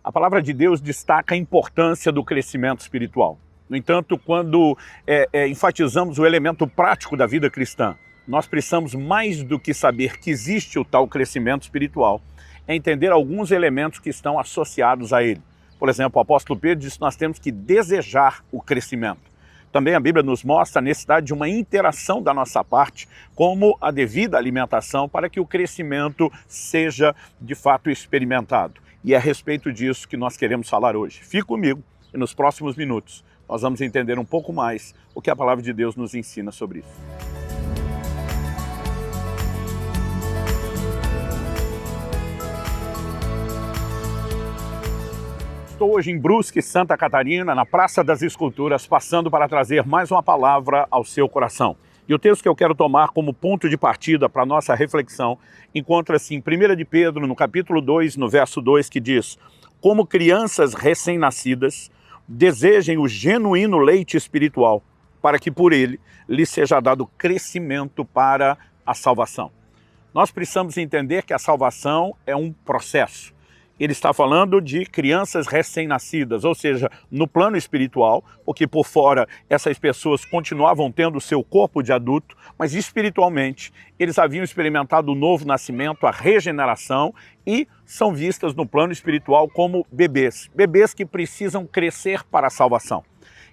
A palavra de Deus destaca a importância do crescimento espiritual. No entanto, quando enfatizamos o elemento prático da vida cristã, nós precisamos mais do que saber que existe o tal crescimento espiritual, é entender alguns elementos que estão associados a ele. Por exemplo, o apóstolo Pedro diz que nós temos que desejar o crescimento. Também a Bíblia nos mostra a necessidade de uma interação da nossa parte, como a devida alimentação, para que o crescimento seja de fato experimentado. E é a respeito disso que nós queremos falar hoje. Fique comigo e nos próximos minutos nós vamos entender um pouco mais o que a palavra de Deus nos ensina sobre isso. Estou hoje em Brusque, Santa Catarina, na Praça das Esculturas, passando para trazer mais uma palavra ao seu coração. E o texto que eu quero tomar como ponto de partida para a nossa reflexão encontra-se em 1 de Pedro, no capítulo 2, no verso 2, que diz: como crianças recém-nascidas, desejem o genuíno leite espiritual, para que por ele lhes seja dado crescimento para a salvação. Nós precisamos entender que a salvação é um processo. Ele está falando de crianças recém-nascidas, ou seja, no plano espiritual, porque por fora essas pessoas continuavam tendo o seu corpo de adulto, mas espiritualmente eles haviam experimentado o novo nascimento, a regeneração, e são vistas no plano espiritual como bebês. Bebês que precisam crescer para a salvação.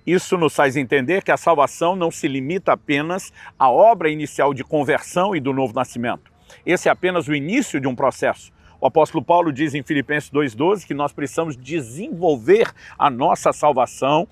Isso nos faz entender que a salvação não se limita apenas à obra inicial de conversão e do novo nascimento. Esse é apenas o início de um processo. O apóstolo Paulo diz em Filipenses 2,12 que nós precisamos desenvolver a nossa salvação,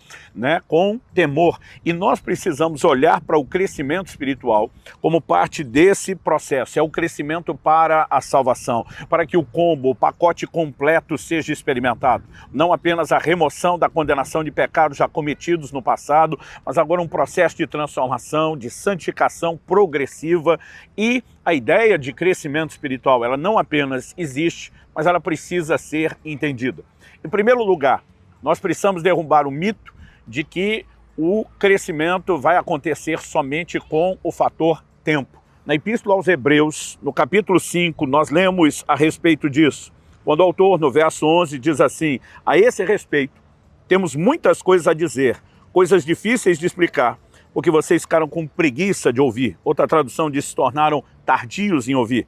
com temor. E nós precisamos olhar para o crescimento espiritual como parte desse processo. É o crescimento para a salvação, para que o combo, o pacote completo seja experimentado. Não apenas a remoção da condenação de pecados já cometidos no passado, mas agora um processo de transformação, de santificação progressiva. E a ideia de crescimento espiritual, ela não apenas existe, mas ela precisa ser entendida. Em primeiro lugar, nós precisamos derrubar o mito de que o crescimento vai acontecer somente com o fator tempo. Na Epístola aos Hebreus, no capítulo 5, nós lemos a respeito disso. Quando o autor, no verso 11, diz assim: a esse respeito, temos muitas coisas a dizer, coisas difíceis de explicar, porque vocês ficaram com preguiça de ouvir. Outra tradução diz: se tornaram tardios em ouvir.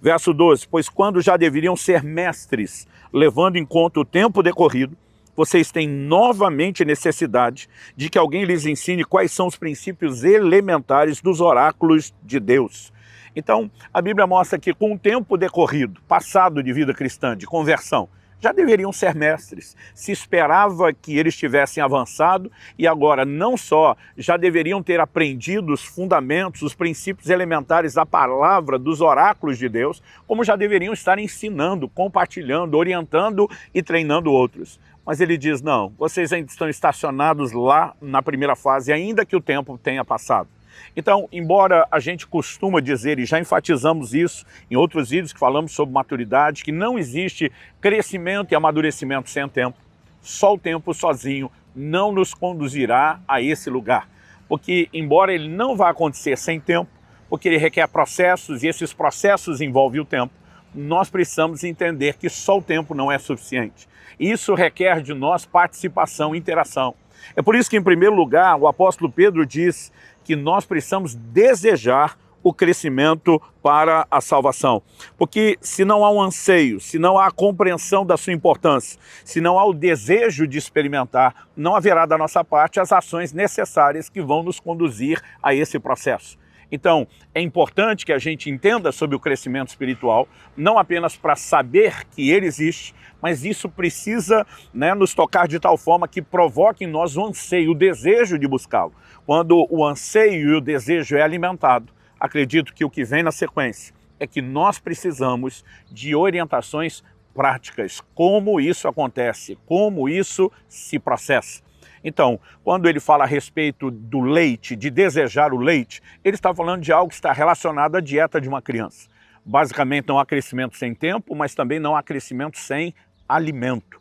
Verso 12, pois quando já deveriam ser mestres, levando em conta o tempo decorrido, vocês têm novamente necessidade de que alguém lhes ensine quais são os princípios elementares dos oráculos de Deus. Então, a Bíblia mostra que com o tempo decorrido, passado de vida cristã, de conversão, já deveriam ser mestres. Se esperava que eles tivessem avançado e agora não só já deveriam ter aprendido os fundamentos, os princípios elementares da palavra, dos oráculos de Deus, como já deveriam estar ensinando, compartilhando, orientando e treinando outros. Mas ele diz: não, vocês ainda estão estacionados lá na primeira fase, ainda que o tempo tenha passado. Então, embora a gente costuma dizer, e já enfatizamos isso em outros vídeos que falamos sobre maturidade, que não existe crescimento e amadurecimento sem tempo, só o tempo sozinho não nos conduzirá a esse lugar. Porque, embora ele não vá acontecer sem tempo, porque ele requer processos e esses processos envolvem o tempo, nós precisamos entender que só o tempo não é suficiente. Isso requer de nós participação, interação. É por isso que, em primeiro lugar, o apóstolo Pedro diz que nós precisamos desejar o crescimento para a salvação. Porque se não há um anseio, se não há a compreensão da sua importância, se não há o desejo de experimentar, não haverá da nossa parte as ações necessárias que vão nos conduzir a esse processo. Então, é importante que a gente entenda sobre o crescimento espiritual, não apenas para saber que ele existe, mas isso precisa nos tocar de tal forma que provoque em nós o anseio, o desejo de buscá-lo. Quando o anseio e o desejo é alimentado, acredito que o que vem na sequência é que nós precisamos de orientações práticas, como isso acontece, como isso se processa. Então, quando ele fala a respeito do leite, de desejar o leite, ele está falando de algo que está relacionado à dieta de uma criança. Basicamente, não há crescimento sem tempo, mas também não há crescimento sem alimento.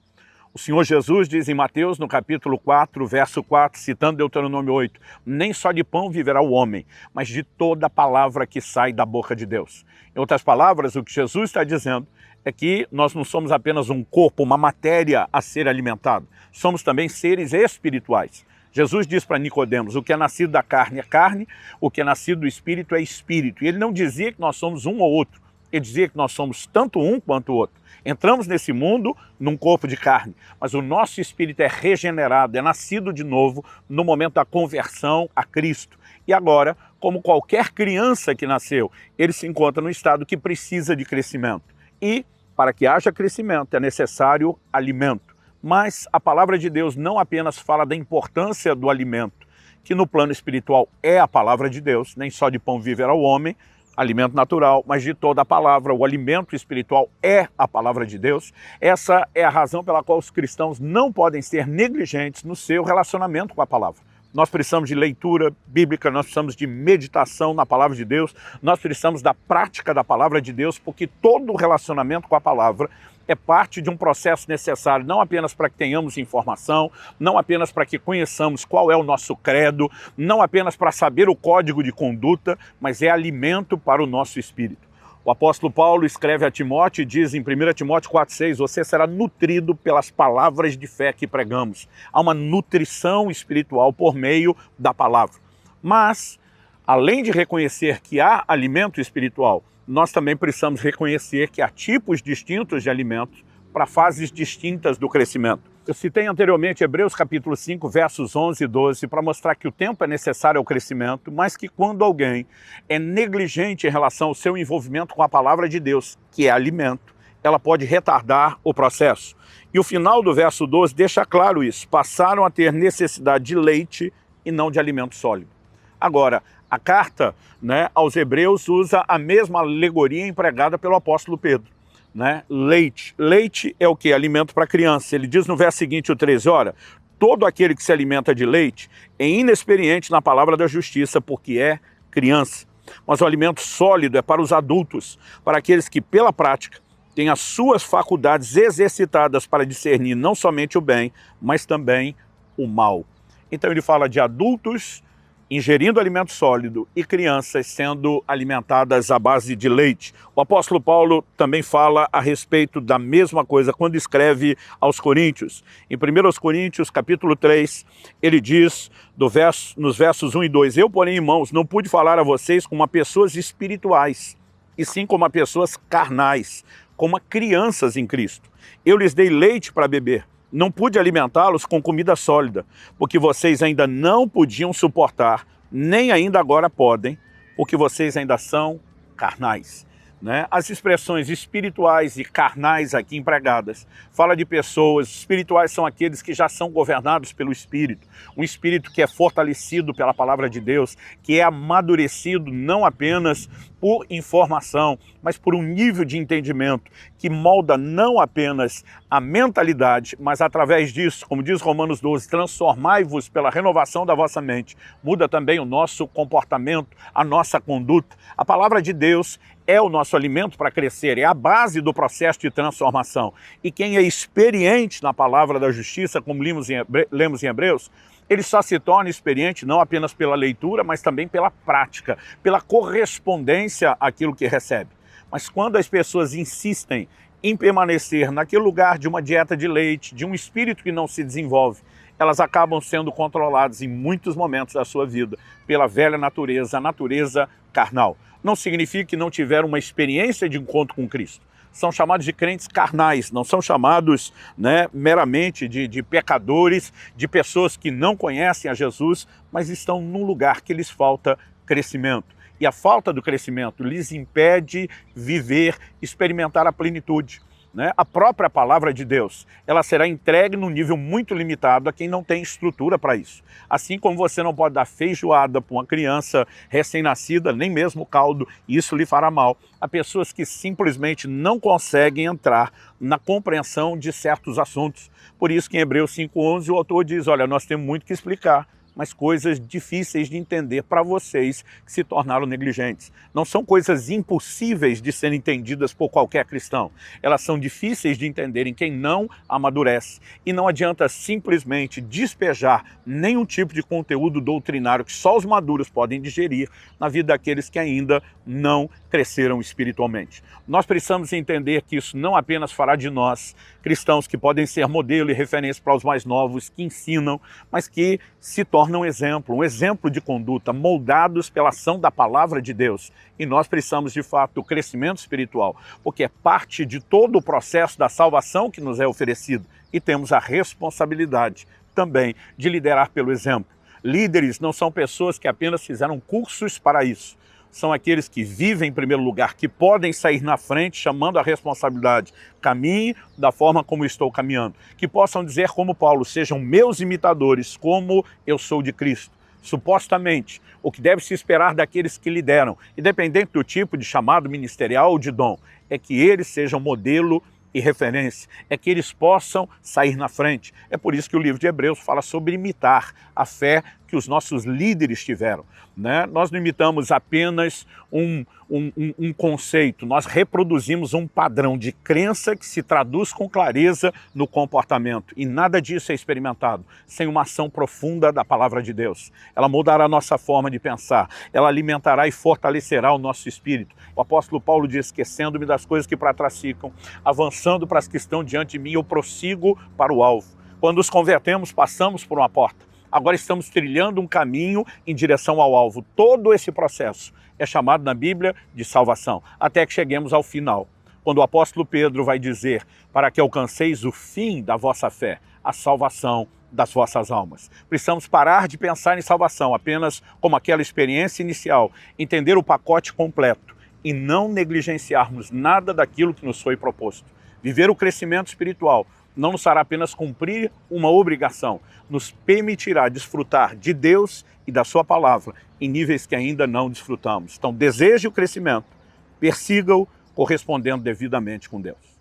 O Senhor Jesus diz em Mateus, no capítulo 4, verso 4, citando Deuteronômio 8, nem só de pão viverá o homem, mas de toda palavra que sai da boca de Deus. Em outras palavras, o que Jesus está dizendo é que nós não somos apenas um corpo, uma matéria a ser alimentado. Somos também seres espirituais. Jesus diz para Nicodemos, o que é nascido da carne é carne, o que é nascido do espírito é espírito. E ele não dizia que nós somos um ou outro, ele dizia que nós somos tanto um quanto o outro. Entramos nesse mundo num corpo de carne, mas o nosso espírito é regenerado, é nascido de novo no momento da conversão a Cristo. E agora, como qualquer criança que nasceu, ele se encontra no estado que precisa de crescimento. E para que haja crescimento é necessário alimento. Mas a palavra de Deus não apenas fala da importância do alimento, que no plano espiritual é a palavra de Deus, nem só de pão viverá o homem, alimento natural, mas de toda a palavra. O alimento espiritual é a palavra de Deus. Essa é a razão pela qual os cristãos não podem ser negligentes no seu relacionamento com a palavra. Nós precisamos de leitura bíblica, nós precisamos de meditação na palavra de Deus, nós precisamos da prática da palavra de Deus, porque todo o relacionamento com a palavra é parte de um processo necessário, não apenas para que tenhamos informação, não apenas para que conheçamos qual é o nosso credo, não apenas para saber o código de conduta, mas é alimento para o nosso espírito. O apóstolo Paulo escreve a Timóteo e diz em 1 Timóteo 4,6, você será nutrido pelas palavras de fé que pregamos. Há uma nutrição espiritual por meio da palavra. Mas, além de reconhecer que há alimento espiritual, nós também precisamos reconhecer que há tipos distintos de alimentos para fases distintas do crescimento. Eu citei anteriormente Hebreus capítulo 5, versos 11 e 12, para mostrar que o tempo é necessário ao crescimento, mas que quando alguém é negligente em relação ao seu envolvimento com a palavra de Deus, que é alimento, ela pode retardar o processo. E o final do verso 12 deixa claro isso. Passaram a ter necessidade de leite e não de alimento sólido. Agora, a carta, aos Hebreus usa a mesma alegoria empregada pelo apóstolo Pedro. Leite. Leite é o que? Alimento para criança. Ele diz no verso seguinte, o 13, ora, todo aquele que se alimenta de leite é inexperiente na palavra da justiça, porque é criança. Mas o alimento sólido é para os adultos, para aqueles que, pela prática, têm as suas faculdades exercitadas para discernir não somente o bem, mas também o mal. Então ele fala de adultos ingerindo alimento sólido e crianças sendo alimentadas à base de leite. O apóstolo Paulo também fala a respeito da mesma coisa quando escreve aos Coríntios. Em 1 Coríntios, capítulo 3, ele diz nos versos 1 e 2, eu, porém, irmãos, não pude falar a vocês como a pessoas espirituais, e sim como a pessoas carnais, como a crianças em Cristo. Eu lhes dei leite para beber. Não pude alimentá-los com comida sólida, porque vocês ainda não podiam suportar, nem ainda agora podem, porque vocês ainda são carnais. As expressões espirituais e carnais aqui empregadas fala de pessoas, espirituais são aqueles que já são governados pelo Espírito, um Espírito que é fortalecido pela palavra de Deus, que é amadurecido não apenas por informação, mas por um nível de entendimento que molda não apenas a mentalidade, mas através disso, como diz Romanos 12, transformai-vos pela renovação da vossa mente, muda também o nosso comportamento, a nossa conduta. A palavra de Deus é o nosso alimento para crescer, é a base do processo de transformação. E quem é experiente na palavra da justiça, como lemos em Hebreus, ele só se torna experiente não apenas pela leitura, mas também pela prática, pela correspondência àquilo que recebe. Mas quando as pessoas insistem em permanecer naquele lugar de uma dieta de leite, de um espírito que não se desenvolve, elas acabam sendo controladas em muitos momentos da sua vida pela velha natureza, a natureza carnal. Não significa que não tiveram uma experiência de encontro com Cristo. São chamados de crentes carnais, não são chamados meramente de pecadores, de pessoas que não conhecem a Jesus, mas estão num lugar que lhes falta crescimento. E a falta do crescimento lhes impede viver, experimentar a plenitude. A própria palavra de Deus, ela será entregue num nível muito limitado a quem não tem estrutura para isso. Assim como você não pode dar feijoada para uma criança recém-nascida, nem mesmo caldo, e isso lhe fará mal. Há pessoas que simplesmente não conseguem entrar na compreensão de certos assuntos. Por isso que em Hebreus 5,11 o autor diz, olha, nós temos muito que explicar mas coisas difíceis de entender para vocês que se tornaram negligentes. Não são coisas impossíveis de serem entendidas por qualquer cristão. Elas são difíceis de entender em quem não amadurece. E não adianta simplesmente despejar nenhum tipo de conteúdo doutrinário que só os maduros podem digerir na vida daqueles que ainda não cresceram espiritualmente. Nós precisamos entender que isso não apenas fará de nós cristãos que podem ser modelo e referência para os mais novos, que ensinam, mas que se tornam um exemplo de conduta, moldados pela ação da palavra de Deus. E nós precisamos, de fato, do crescimento espiritual, porque é parte de todo o processo da salvação que nos é oferecido. E temos a responsabilidade também de liderar pelo exemplo. Líderes não são pessoas que apenas fizeram cursos para isso. São aqueles que vivem em primeiro lugar, que podem sair na frente chamando a responsabilidade. Caminhe da forma como estou caminhando. Que possam dizer como Paulo, sejam meus imitadores, como eu sou de Cristo. Supostamente, o que deve se esperar daqueles que lideram, independente do tipo de chamado ministerial ou de dom, é que eles sejam modelo e referência, é que eles possam sair na frente. É por isso que o livro de Hebreus fala sobre imitar a fé que os nossos líderes tiveram, né? Nós não imitamos apenas um conceito, nós reproduzimos um padrão de crença que se traduz com clareza no comportamento. E nada disso é experimentado sem uma ação profunda da palavra de Deus. Ela mudará a nossa forma de pensar, ela alimentará e fortalecerá o nosso espírito. O apóstolo Paulo diz, esquecendo-me das coisas que para trás ficam, avançando para as que estão diante de mim, eu prossigo para o alvo. Quando nos convertemos, passamos por uma porta. Agora estamos trilhando um caminho em direção ao alvo. Todo esse processo é chamado na Bíblia de salvação, até que cheguemos ao final. Quando o apóstolo Pedro vai dizer, para que alcanceis o fim da vossa fé, a salvação das vossas almas. Precisamos parar de pensar em salvação apenas como aquela experiência inicial, entender o pacote completo e não negligenciarmos nada daquilo que nos foi proposto. Viver o crescimento espiritual não nos fará apenas cumprir uma obrigação, nos permitirá desfrutar de Deus e da sua palavra em níveis que ainda não desfrutamos. Então deseje o crescimento, persiga-o correspondendo devidamente com Deus.